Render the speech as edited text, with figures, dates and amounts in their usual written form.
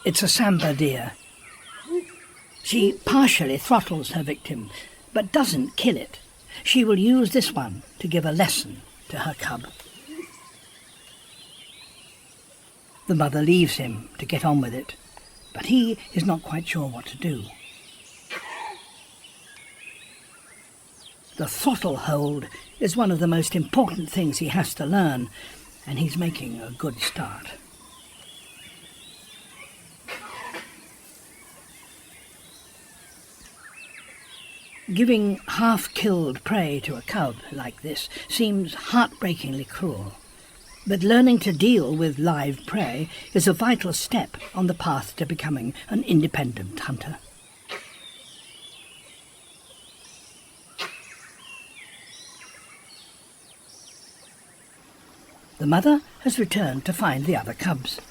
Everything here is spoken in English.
It's a sambar deer. She partially throttles her victim, but doesn't kill it. She will use this one to give a lesson to her cub. The mother leaves him to get on with it, but he is not quite sure what to do. The throttle hold is one of the most important things he has to learn, and he's making a good start. Giving half-killed prey to a cub like this seems heartbreakingly cruel, but learning to deal with live prey is a vital step on the path to becoming an independent hunter. The mother has returned to find the other cubs.